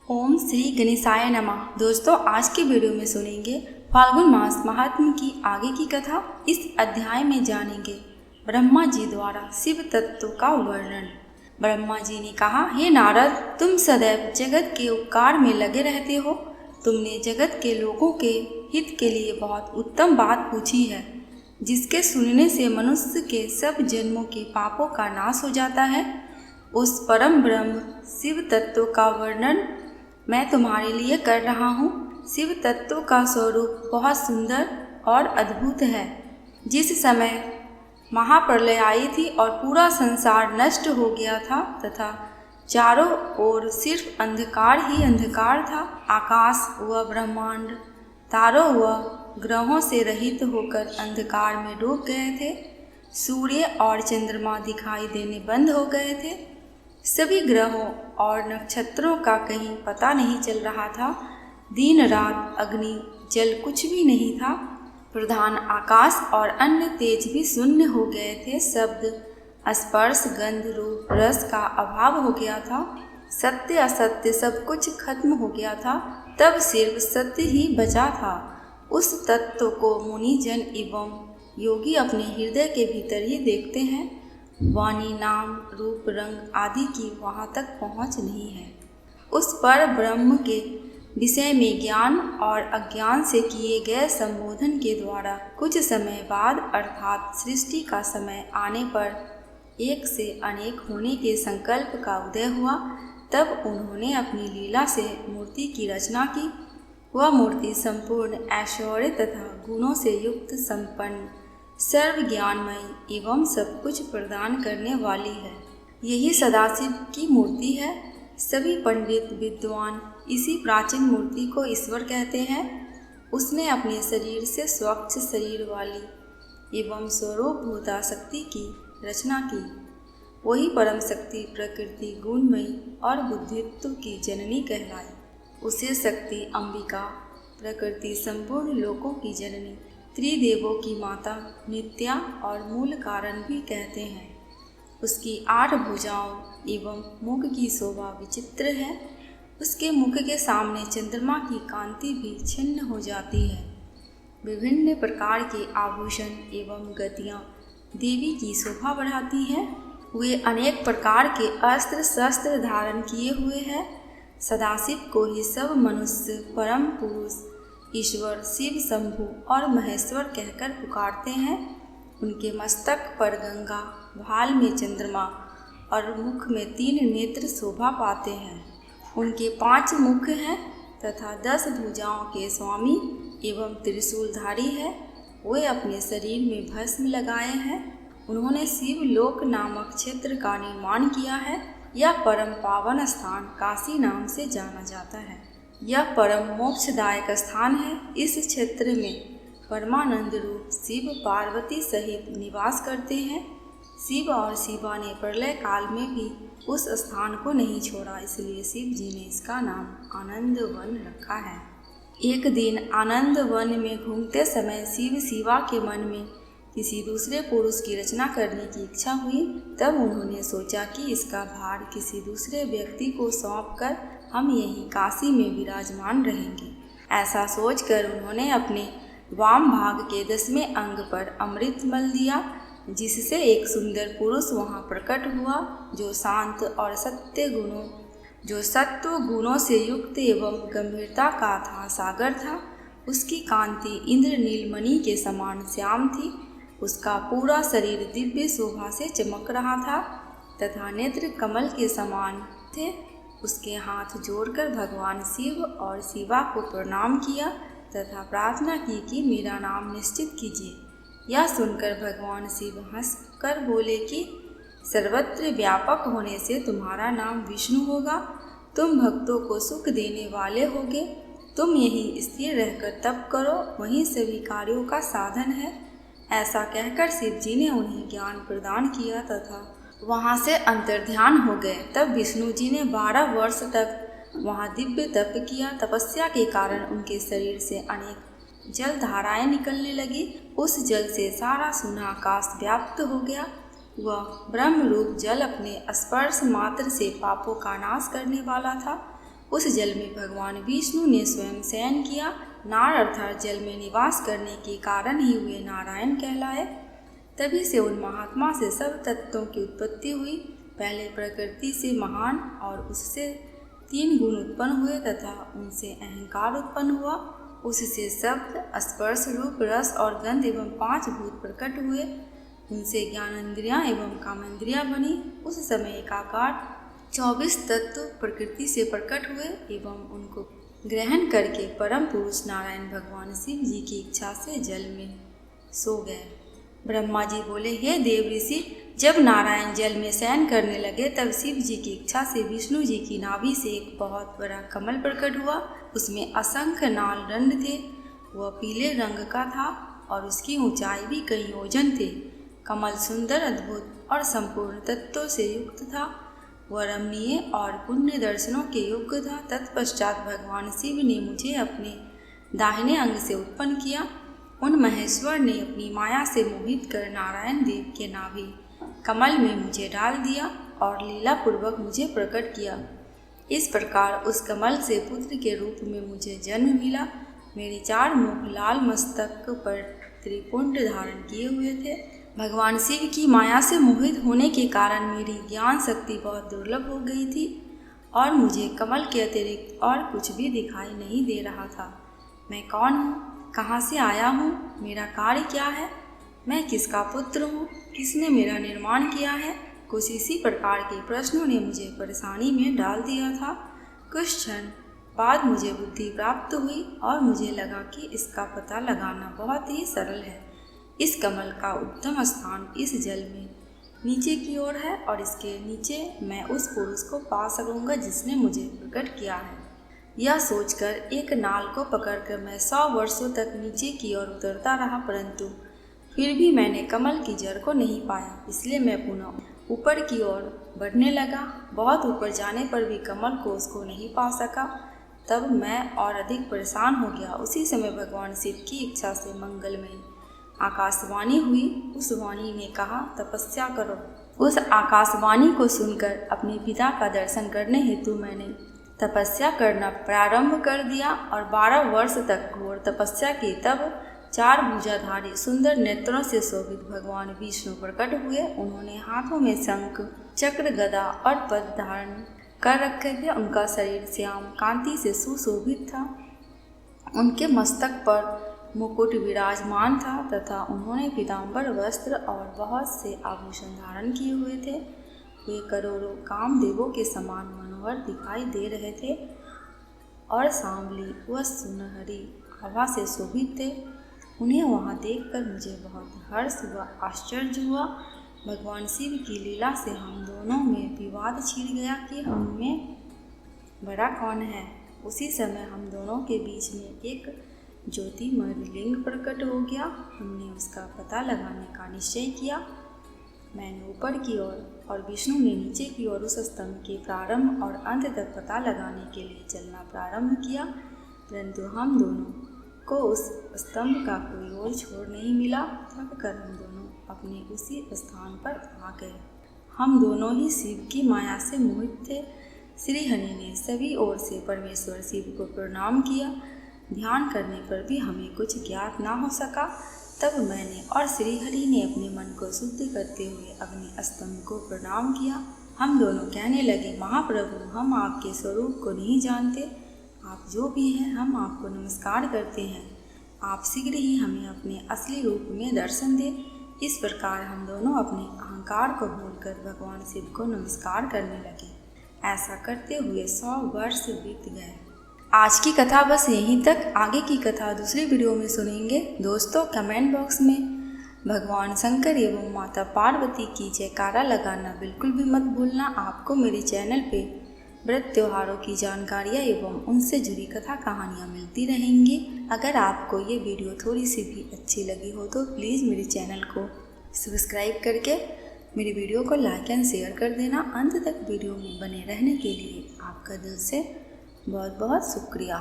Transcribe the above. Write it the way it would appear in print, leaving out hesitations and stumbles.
ओम श्री गणेशाय नमः। दोस्तों, आज के वीडियो में सुनेंगे फाल्गुन मास महात्म्य की आगे की कथा। इस अध्याय में जानेंगे ब्रह्मा जी द्वारा शिव तत्व का वर्णन। ब्रह्मा जी ने कहा, हे नारद, तुम सदैव जगत के उपकार में लगे रहते हो। तुमने जगत के लोगों के हित के लिए बहुत उत्तम बात पूछी है, जिसके सुनने से मनुष्य के सब जन्मों के पापों का नाश हो जाता है। उस परम ब्रह्म शिव तत्व का वर्णन मैं तुम्हारे लिए कर रहा हूँ। शिव तत्व का स्वरूप बहुत सुंदर और अद्भुत है। जिस समय महाप्रलय आई थी और पूरा संसार नष्ट हो गया था तथा चारों ओर सिर्फ अंधकार ही अंधकार था, आकाश व ब्रह्मांड तारों व ग्रहों से रहित होकर अंधकार में डूब गए थे। सूर्य और चंद्रमा दिखाई देने बंद हो गए थे। सभी ग्रहों और नक्षत्रों का कहीं पता नहीं चल रहा था। दिन रात अग्नि जल कुछ भी नहीं था। प्रधान आकाश और अन्य तेज भी शून्य हो गए थे। शब्द स्पर्श गंध रूप रस का अभाव हो गया था। सत्य असत्य सब कुछ खत्म हो गया था। तब सिर्फ सत्य ही बचा था। उस तत्व को मुनि जन एवं योगी अपने हृदय के भीतर ही देखते हैं। वाणी नाम रूप रंग आदि की वहाँ तक पहुँच नहीं है। उस पर ब्रह्म के विषय में ज्ञान और अज्ञान से किए गए संबोधन के द्वारा कुछ समय बाद अर्थात सृष्टि का समय आने पर एक से अनेक होने के संकल्प का उदय हुआ। तब उन्होंने अपनी लीला से मूर्ति की रचना की। वह मूर्ति संपूर्ण ऐश्वर्य तथा गुणों से युक्त संपन्न सर्व ज्ञानमय एवं सब कुछ प्रदान करने वाली है। यही सदाशिव की मूर्ति है। सभी पंडित विद्वान इसी प्राचीन मूर्ति को ईश्वर कहते हैं। उसने अपने शरीर से स्वच्छ शरीर वाली एवं स्वरूप भूता शक्ति की रचना की। वही परम शक्ति प्रकृति गुणमयी और बुद्धित्व की जननी कहलाई। उसे शक्ति अंबिका, प्रकृति संपूर्ण लोकों की जननी, त्रिदेवों की माता, नित्या और मूल कारण भी कहते हैं। उसकी 8 भुजाओं एवं मुख की शोभा विचित्र है। उसके मुख के सामने चंद्रमा की कांति भी छिन्न हो जाती है। विभिन्न प्रकार के आभूषण एवं गतियाँ देवी की शोभा बढ़ाती हैं। वे अनेक प्रकार के अस्त्र शस्त्र धारण किए हुए हैं। सदाशिव को ही सब मनुष्य परम पुरुष ईश्वर शिव शंभु और महेश्वर कहकर पुकारते हैं। उनके मस्तक पर गंगा, भाल में चंद्रमा और मुख में 3 नेत्र शोभा पाते हैं। उनके 5 मुख हैं तथा 10 भुजाओं के स्वामी एवं त्रिशूलधारी है। वे अपने शरीर में भस्म लगाए हैं। उन्होंने शिवलोक नामक क्षेत्र का निर्माण किया है। यह परम पावन स्थान काशी नाम से जाना जाता है। यह परम मोक्षदायक स्थान है। इस क्षेत्र में परमानंद रूप शिव पार्वती सहित निवास करते हैं। शिव और शिवा ने प्रलय काल में भी उस स्थान को नहीं छोड़ा, इसलिए शिव जी ने इसका नाम आनंद वन रखा है। एक दिन आनंद वन में घूमते समय शिव शिवा के मन में किसी दूसरे पुरुष की रचना करने की इच्छा हुई। तब उन्होंने सोचा कि इसका भार किसी दूसरे व्यक्ति को सौंपकर हम यहीं काशी में विराजमान रहेंगे। ऐसा सोचकर उन्होंने अपने वाम भाग के 10वें अंग पर अमृत मल दिया, जिससे एक सुंदर पुरुष वहां प्रकट हुआ, जो शांत और सत्व गुणों से युक्त एवं गंभीरता का था सागर था। उसकी कांति इंद्र नीलमणि के समान श्याम थी। उसका पूरा शरीर दिव्य शोभा से चमक रहा था तथा नेत्र कमल के समान थे। उसके हाथ जोड़कर भगवान शिव और शिवा को प्रणाम किया तथा प्रार्थना की कि मेरा नाम निश्चित कीजिए। यह सुनकर भगवान शिव हंसकर बोले कि सर्वत्र व्यापक होने से तुम्हारा नाम विष्णु होगा। तुम भक्तों को सुख देने वाले होगे। तुम यहीं स्थिर रहकर तप करो, वहीं सभी कार्यों का साधन है। ऐसा कहकर शिव जी ने उन्हें ज्ञान प्रदान किया तथा वहाँ से अंतर्ध्यान हो गए। तब विष्णु जी ने 12 वर्ष तक वहाँ दिव्य तप किया। तपस्या के कारण उनके शरीर से अनेक जल धाराएं निकलने लगी। उस जल से सारा सूना आकाश व्याप्त हो गया। वह ब्रह्म रूप जल अपने स्पर्श मात्र से पापों का नाश करने वाला था। उस जल में भगवान विष्णु ने स्वयं शयन किया। नार अर्थात जल में निवास करने के कारण ही वे नारायण कहलाए। तभी से उन महात्मा से सब तत्वों की उत्पत्ति हुई। पहले प्रकृति से महान और उससे 3 गुण उत्पन्न हुए तथा उनसे अहंकार उत्पन्न हुआ। उससे शब्द, स्पर्श, रूप, रस और गंध एवं 5 भूत प्रकट हुए। उनसे ज्ञानेंद्रियाँ एवं कामेंद्रियाँ बनी। उस समय एकाकार 24 तत्व प्रकृति से प्रकट हुए एवं उनको ग्रहण करके परम पुरुष नारायण भगवान शिव जी की इच्छा से जल में सो गए। ब्रह्मा जी बोले, हे देव ऋषि, जब नारायण जल में शयन करने लगे तब शिव जी की इच्छा से विष्णु जी की नाभि से एक बहुत बड़ा कमल प्रकट हुआ। उसमें असंख्य नाल दंड थे। वह पीले रंग का था और उसकी ऊंचाई भी कई योजन थे। कमल सुंदर, अद्भुत और संपूर्ण तत्वों से युक्त था। वह रमणीय और पुण्य दर्शनों के योग्य था। तत्पश्चात भगवान शिव ने मुझे अपने दाहिने अंग से उत्पन्न किया। उन महेश्वर ने अपनी माया से मोहित कर नारायण देव के नाभि कमल में मुझे डाल दिया और लीला पूर्वक मुझे प्रकट किया। इस प्रकार उस कमल से पुत्र के रूप में मुझे जन्म मिला। मेरे 4 मुख लाल मस्तक पर त्रिपुंड धारण किए हुए थे। भगवान शिव की माया से मोहित होने के कारण मेरी ज्ञान शक्ति बहुत दुर्लभ हो गई थी और मुझे कमल के अतिरिक्त और कुछ भी दिखाई नहीं दे रहा था। मैं कौन हूँ? कहाँ से आया हूँ? मेरा कार्य क्या है? मैं किसका पुत्र हूँ? किसने मेरा निर्माण किया है? कुछ इसी प्रकार के प्रश्नों ने मुझे परेशानी में डाल दिया था। कुछ क्षण बाद मुझे बुद्धि प्राप्त हुई और मुझे लगा कि इसका पता लगाना बहुत ही सरल है। इस कमल का उद्गम स्थान इस जल में नीचे की ओर है और इसके नीचे मैं उस पुरुष को पा सकूंगा जिसने मुझे प्रकट किया है। यह सोचकर एक नाल को पकड़कर मैं 100 वर्षों तक नीचे की ओर उतरता रहा, परंतु फिर भी मैंने कमल की जड़ को नहीं पाया। इसलिए मैं पुनः ऊपर की ओर बढ़ने लगा। बहुत ऊपर जाने पर भी कमल को उसको नहीं पा सका। तब मैं और अधिक परेशान हो गया। उसी समय भगवान शिव की इच्छा से मंगलमयी आकाशवाणी हुई। उस वाणी ने कहा, तपस्या करो। उस आकाशवाणी को सुनकर अपने पिता का दर्शन करने हेतु मैंने तपस्या करना प्रारंभ कर दिया और 12 वर्ष तक घोर तपस्या की। तब 4 भुजाधारी सुंदर नेत्रों से शोभित भगवान विष्णु प्रकट हुए। उन्होंने हाथों में शंख, चक्र, गदा और पद्म धारण कर रखे थे। उनका शरीर श्याम कांति से सुशोभित था। उनके मस्तक पर मुकुट विराजमान था तथा उन्होंने पीताम्बर वस्त्र और बहुत से आभूषण धारण किए हुए थे। वे करोड़ों कामदेवों के समान मनोहर दिखाई दे रहे थे और सांवली व सुनहरी आभा से शोभित थे। उन्हें वहाँ देखकर मुझे बहुत हर्ष व आश्चर्य हुआ। भगवान शिव की लीला से हम दोनों में विवाद छिड़ गया कि हममें बड़ा कौन है। उसी समय हम दोनों के बीच में एक ज्योतिमय लिंग प्रकट हो गया। हमने उसका पता लगाने का निश्चय किया। मैंने ऊपर की ओर और विष्णु ने नीचे की ओर उस स्तंभ के प्रारंभ और अंत तक पता लगाने के लिए चलना प्रारंभ किया, परंतु हम दोनों को उस स्तंभ का कोई ओर छोर नहीं मिला। थक कर हम दोनों अपने उसी स्थान पर आ गए। हम दोनों ही शिव की माया से मोहित थे। श्री हरि ने सभी ओर से परमेश्वर शिव को प्रणाम किया। ध्यान करने पर भी हमें कुछ ज्ञात ना हो सका। तब मैंने और श्री हरि ने अपने मन को शुद्ध करते हुए अग्नि स्तंभ को प्रणाम किया। हम दोनों कहने लगे, महाप्रभु, हम आपके स्वरूप को नहीं जानते। आप जो भी हैं, हम आपको नमस्कार करते हैं। आप शीघ्र ही हमें अपने असली रूप में दर्शन दें। इस प्रकार हम दोनों अपने अहंकार को भूलकर भगवान शिव को नमस्कार करने लगे। ऐसा करते हुए 100 वर्ष बीत गए। आज की कथा बस यहीं तक। आगे की कथा दूसरी वीडियो में सुनेंगे। दोस्तों, कमेंट बॉक्स में भगवान शंकर एवं माता पार्वती की जयकारा लगाना बिल्कुल भी मत भूलना। आपको मेरे चैनल पे व्रत त्योहारों की जानकारियाँ एवं उनसे जुड़ी कथा कहानियाँ मिलती रहेंगी। अगर आपको ये वीडियो थोड़ी सी भी अच्छी लगी हो तो प्लीज़ मेरे चैनल को सब्सक्राइब करके मेरी वीडियो को लाइक एंड शेयर कर देना। अंत तक वीडियो में बने रहने के लिए आपका दिल से बहुत बहुत शुक्रिया।